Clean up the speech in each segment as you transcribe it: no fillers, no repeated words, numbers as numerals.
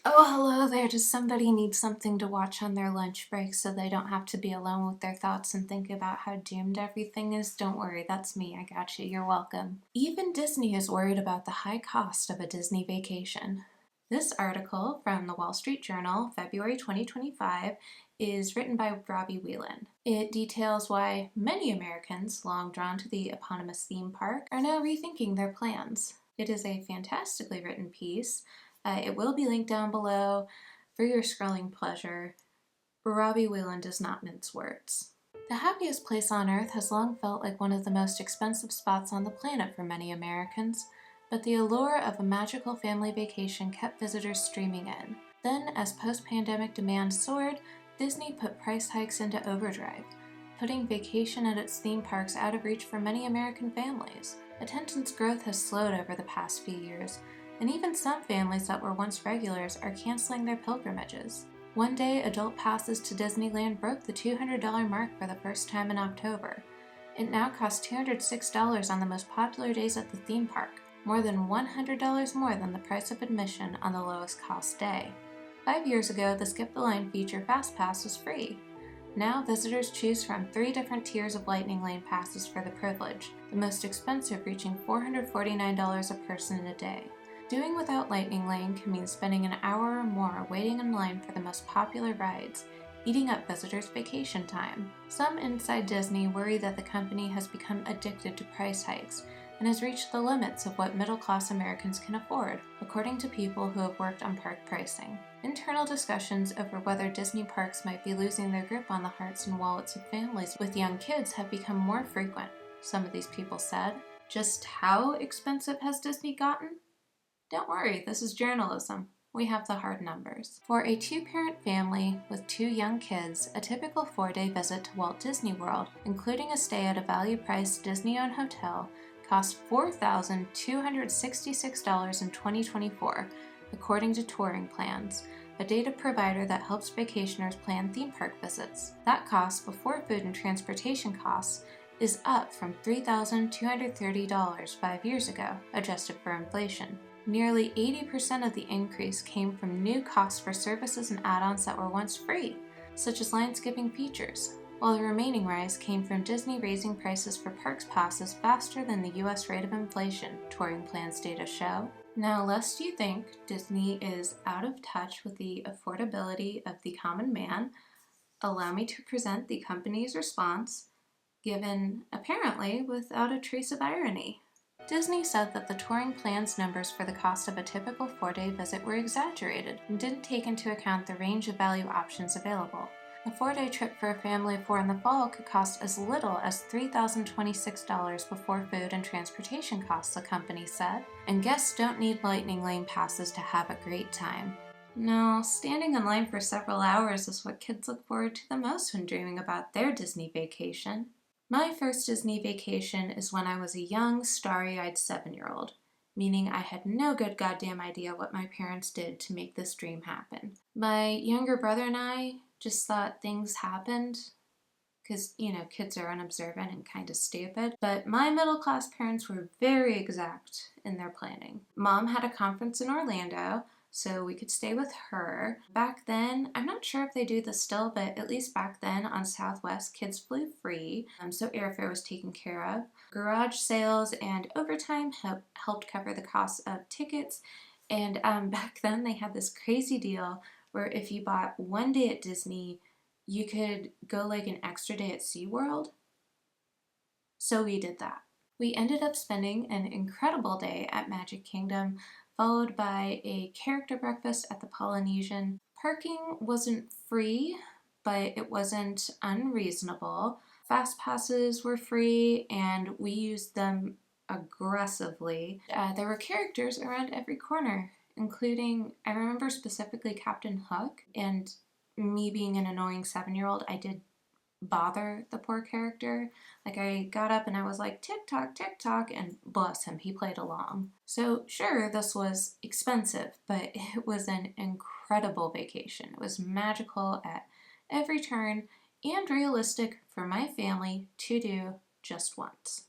Oh, hello there. Does somebody need something to watch on their lunch break so they don't have to be alone with their thoughts and think about how doomed everything is? Don't worry, that's me. I got you. You're welcome. Even Disney is worried about the high cost of a Disney vacation. This article from the Wall Street Journal, February 2025, is written by Robbie Whelan. It details why many Americans, long drawn to the eponymous theme park, are now rethinking their plans. It is a fantastically written piece. It will be linked down below for your scrolling pleasure. Robbie Whelan does not mince words. The happiest place on earth has long felt like one of the most expensive spots on the planet for many Americans, but the allure of a magical family vacation kept visitors streaming in. Then, as post-pandemic demand soared, Disney put price hikes into overdrive, putting vacation at its theme parks out of reach for many American families. Attendance growth has slowed over the past few years, and even some families that were once regulars are canceling their pilgrimages. One day, adult passes to Disneyland broke the $200 mark for the first time in October. It now costs $206 on the most popular days at the theme park, more than $100 more than the price of admission on the lowest cost day. 5 years ago, the Skip the Line feature Fast Pass was free. Now, visitors choose from 3 different tiers of Lightning Lane passes for the privilege, the most expensive reaching $449 a person a day. Doing without Lightning Lane can mean spending an hour or more waiting in line for the most popular rides, eating up visitors' vacation time. Some inside Disney worry that the company has become addicted to price hikes and has reached the limits of what middle-class Americans can afford, according to people who have worked on park pricing. Internal discussions over whether Disney parks might be losing their grip on the hearts and wallets of families with young kids have become more frequent, some of these people said. Just how expensive has Disney gotten? Don't worry, this is journalism. We have the hard numbers. For a 2-parent family with 2 young kids, a typical 4-day visit to Walt Disney World, including a stay at a value-priced Disney-owned hotel, cost $4,266 in 2024, according to Touring Plans, a data provider that helps vacationers plan theme park visits. That cost, before food and transportation costs, is up from $3,230 5 years ago, adjusted for inflation. Nearly 80% of the increase came from new costs for services and add-ons that were once free, such as line-skipping features, while the remaining rise came from Disney raising prices for parks passes faster than the US rate of inflation, Touring Plans data show. Now, lest you think Disney is out of touch with the affordability of the common man, allow me to present the company's response, given apparently without a trace of irony. Disney said that the Touring Plans numbers for the cost of a typical 4-day visit were exaggerated and didn't take into account the range of value options available. A 4-day trip for a family of 4 in the fall could cost as little as $3,026 before food and transportation costs, the company said. And guests don't need Lightning Lane passes to have a great time. No, standing in line for several hours is what kids look forward to the most when dreaming about their Disney vacation. My first Disney vacation is when I was a young, starry-eyed 7-year-old, meaning I had no good goddamn idea what my parents did to make this dream happen. My younger brother and I just thought things happened because, kids are unobservant and kind of stupid. But my middle-class parents were very exact in their planning. Mom had a conference in Orlando, so we could stay with her. Back then, I'm not sure if they do this still, but at least back then on Southwest, kids flew free, so airfare was taken care of. Garage sales and overtime helped cover the cost of tickets, and back then they had this crazy deal where if you bought 1 day at Disney, you could go like an extra day at SeaWorld. So we did that. We ended up spending an incredible day at Magic Kingdom, followed by a character breakfast at the Polynesian. Parking wasn't free, but it wasn't unreasonable. Fast passes were free, and we used them aggressively. There were characters around every corner, including, I remember specifically Captain Hook, and me being an annoying 7-year-old, I did bother the poor character. Like, I got up and I was like, tick tock, and bless him, he played along. So sure, this was expensive, but it was an incredible vacation. It was magical at every turn and realistic for my family to do just once.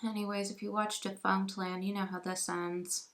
Anyways, if you watched Defunctland, you know how this ends.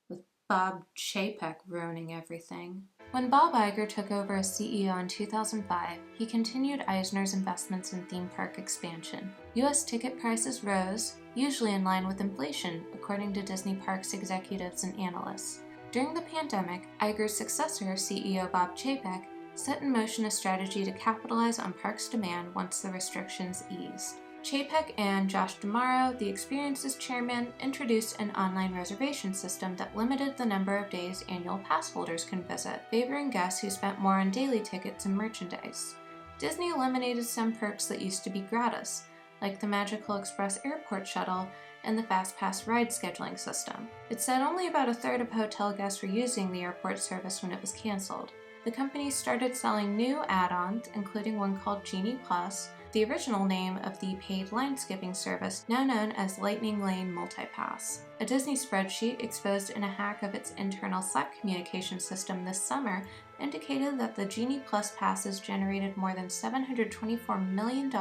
With Bob Chapek ruining everything. When Bob Iger took over as CEO in 2005, he continued Eisner's investments in theme park expansion. U.S. ticket prices rose, usually in line with inflation, according to Disney Parks executives and analysts. During the pandemic, Iger's successor, CEO Bob Chapek, set in motion a strategy to capitalize on parks' demand once the restrictions eased. Chapek and Josh D'Amaro, the Experiences chairman, introduced an online reservation system that limited the number of days annual pass holders can visit, favoring guests who spent more on daily tickets and merchandise. Disney eliminated some perks that used to be gratis, like the Magical Express airport shuttle and the FastPass ride scheduling system. It said only about a third of hotel guests were using the airport service when it was canceled. The company started selling new add-ons, including one called Genie Plus, the original name of the paid line skipping service, now known as Lightning Lane Multipass. A Disney spreadsheet exposed in a hack of its internal Slack communication system this summer indicated that the Genie Plus passes generated more than $724 million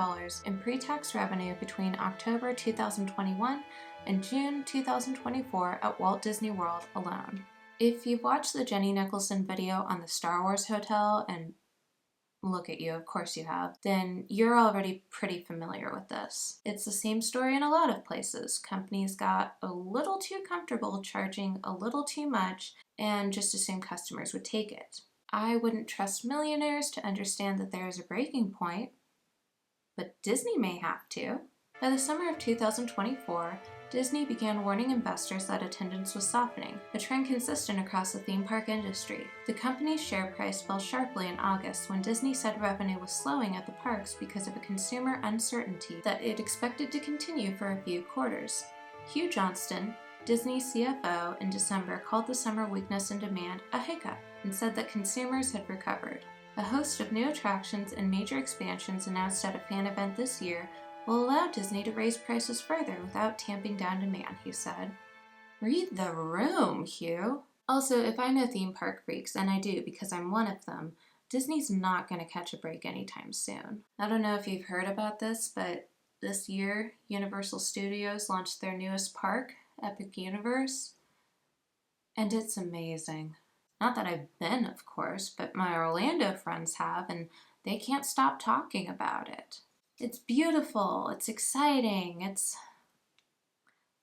in pre-tax revenue between October 2021 and June 2024 at Walt Disney World alone. If you've watched the Jenny Nicholson video on the Star Wars Hotel, and look at you, of course you have, then you're already pretty familiar with this. It's the same story in a lot of places. Companies got a little too comfortable charging a little too much and just assumed customers would take it. I wouldn't trust millionaires to understand that there is a breaking point, but Disney may have to. By the summer of 2024, Disney began warning investors that attendance was softening, a trend consistent across the theme park industry. The company's share price fell sharply in August when Disney said revenue was slowing at the parks because of a consumer uncertainty that it expected to continue for a few quarters. Hugh Johnston, Disney's CFO, in December called the summer weakness in demand a hiccup and said that consumers had recovered. A host of new attractions and major expansions announced at a fan event this year will allow Disney to raise prices further without tamping down demand, he said. Read the room, Hugh. Also, if I know theme park freaks, and I do because I'm one of them, Disney's not going to catch a break anytime soon. I don't know if you've heard about this, but this year, Universal Studios launched their newest park, Epic Universe, and it's amazing. Not that I've been, of course, but my Orlando friends have, and they can't stop talking about it. It's beautiful, it's exciting, it's...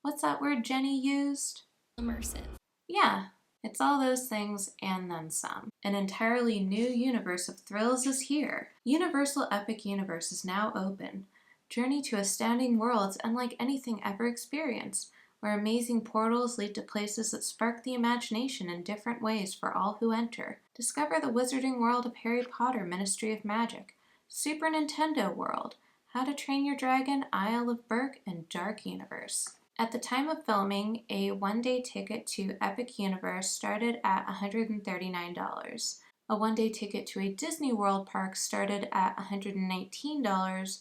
what's that word Jenny used? Immersive. Yeah, it's all those things and then some. An entirely new universe of thrills is here. Universal Epic Universe is now open. Journey to astounding worlds unlike anything ever experienced, where amazing portals lead to places that spark the imagination in different ways for all who enter. Discover the wizarding world of Harry Potter Ministry of Magic, Super Nintendo World, How to Train Your Dragon, Isle of Berk, and Dark Universe. At the time of filming, a one-day ticket to Epic Universe started at $139. A one-day ticket to a Disney World park started at $119,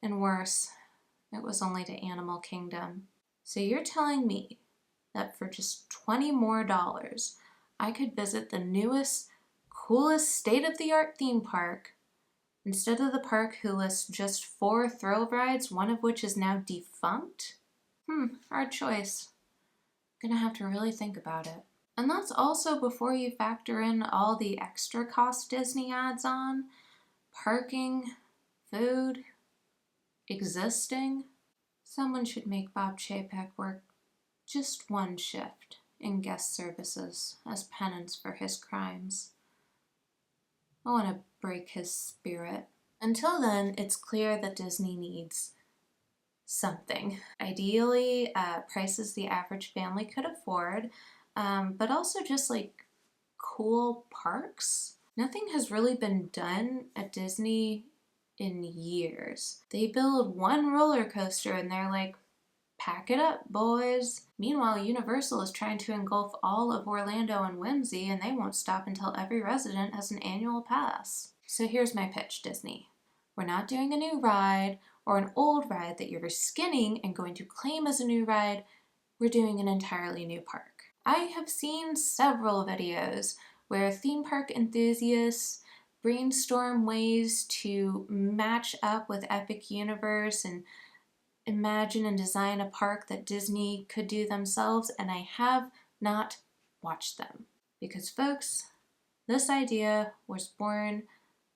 and worse, it was only to Animal Kingdom. So you're telling me that for just $20 more, I could visit the newest, coolest, state-of-the-art theme park instead of the park who lists just 4 thrill rides, one of which is now defunct? Hard choice. Gonna have to really think about it. And that's also before you factor in all the extra cost Disney adds on, parking, food, existing. Someone should make Bob Chapek work just one shift in guest services as penance for his crimes. I want to break his spirit. Until then, it's clear that Disney needs something. Ideally, prices the average family could afford, but also just like cool parks. Nothing has really been done at Disney in years. They build one roller coaster and they're like, pack it up, boys. Meanwhile, Universal is trying to engulf all of Orlando and Whimsy, and they won't stop until every resident has an annual pass. So here's my pitch, Disney. We're not doing a new ride or an old ride that you're reskinning and going to claim as a new ride. We're doing an entirely new park. I have seen several videos where theme park enthusiasts brainstorm ways to match up with Epic Universe and imagine and design a park that Disney could do themselves, and I have not watch them. Because folks, this idea was born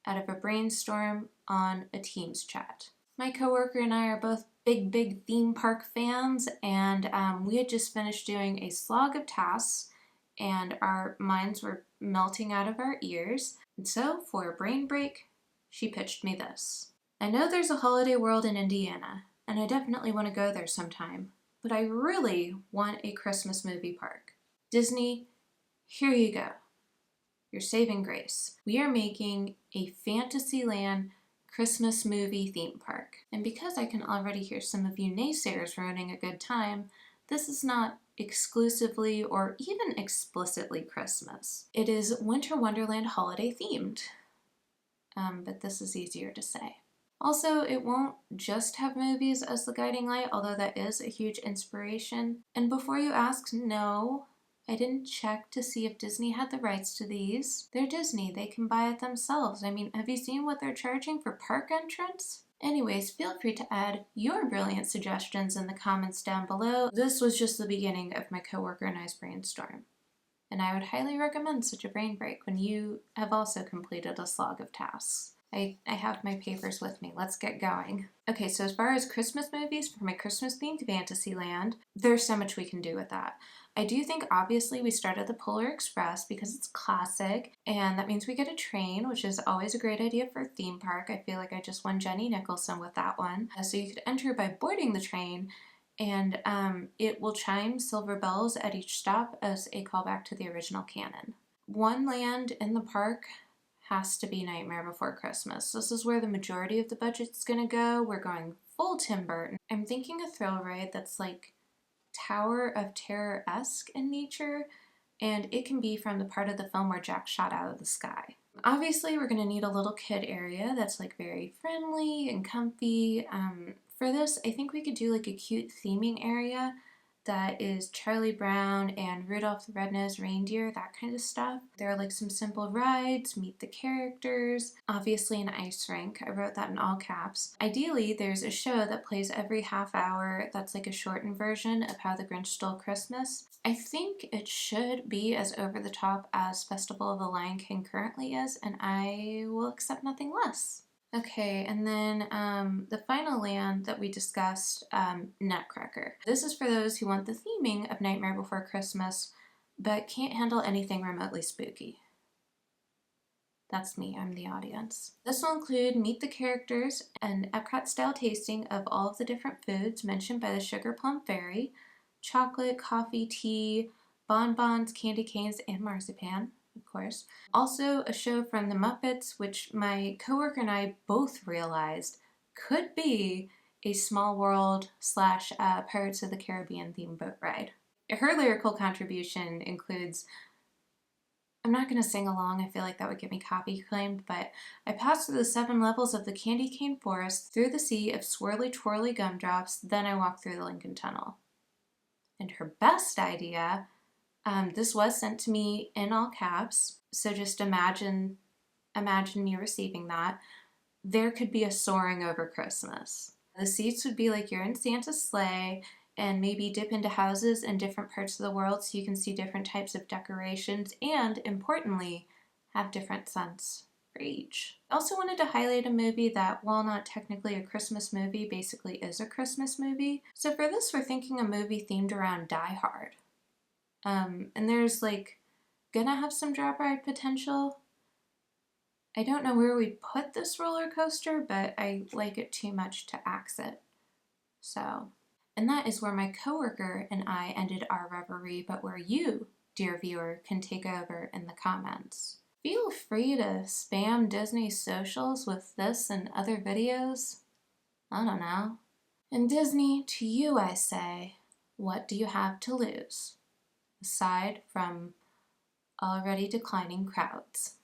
out of a brainstorm on a Teams chat. My coworker and I are both big theme park fans, and we had just finished doing a slog of tasks, and our minds were melting out of our ears. And so, for a brain break, she pitched me this. I know there's a Holiday World in Indiana, and I definitely want to go there sometime, but I really want a Christmas movie park. Disney, here you go. Your saving grace. We are making a Fantasyland Christmas movie theme park. And because I can already hear some of you naysayers ruining a good time, this is not exclusively or even explicitly Christmas. It is Winter Wonderland holiday themed. But this is easier to say. Also, it won't just have movies as the guiding light, although that is a huge inspiration. And before you ask, no, I didn't check to see if Disney had the rights to these. They're Disney, they can buy it themselves. I mean, have you seen what they're charging for park entrance? Anyways, feel free to add your brilliant suggestions in the comments down below. This was just the beginning of my coworker and I's brainstorm. And I would highly recommend such a brain break when you have also completed a slog of tasks. I have my papers with me. Let's get going. Okay, so as far as Christmas movies for my Christmas-themed Fantasyland, there's so much we can do with that. I do think obviously we start at the Polar Express because it's classic, and that means we get a train, which is always a great idea for a theme park. I feel like I just won Jenny Nicholson with that one. So you could enter by boarding the train, and it will chime silver bells at each stop as a callback to the original canon. One land in the park has to be Nightmare Before Christmas. This is where the majority of the budget's gonna go. We're going full Tim Burton. I'm thinking a thrill ride that's like Tower of Terror-esque in nature, and it can be from the part of the film where Jack shot out of the sky. Obviously, we're gonna need a little kid area that's like very friendly and comfy. For this, I think we could do like a cute theming area that is Charlie Brown and Rudolph the Red-Nosed Reindeer, that kind of stuff. There are like some simple rides, meet the characters, obviously an ice rink. I wrote that in all caps. Ideally, there's a show that plays every half hour that's like a shortened version of How the Grinch Stole Christmas. I think it should be as over the top as Festival of the Lion King currently is, and I will accept nothing less. Okay, and then the final land that we discussed, Nutcracker. This is for those who want the theming of Nightmare Before Christmas, but can't handle anything remotely spooky. That's me, I'm the audience. This will include meet the characters, an Epcot-style tasting of all of the different foods mentioned by the Sugar Plum Fairy, chocolate, coffee, tea, bonbons, candy canes, and marzipan. Of course. Also a show from the Muppets, which my coworker and I both realized could be a Small World / Pirates of the Caribbean themed boat ride. Her lyrical contribution includes, I'm not going to sing along, I feel like that would get me copy claimed, but I passed through the 7 levels of the candy cane forest, through the sea of swirly twirly gumdrops, then I walked through the Lincoln Tunnel. And her best idea, this was sent to me in all caps, so just imagine me receiving that. There could be a soaring over Christmas. The seats would be like you're in Santa's sleigh, and maybe dip into houses in different parts of the world so you can see different types of decorations and, importantly, have different scents for each. I also wanted to highlight a movie that, while not technically a Christmas movie, basically is a Christmas movie. So for this, we're thinking a movie themed around Die Hard. And there's like gonna have some drop ride potential. I don't know where we'd put this roller coaster, but I like it too much to axe it. So, and that is where my coworker and I ended our reverie, but where you, dear viewer, can take over in the comments. Feel free to spam Disney socials with this and other videos. I don't know. And Disney, to you I say, what do you have to lose? Aside from already declining crowds.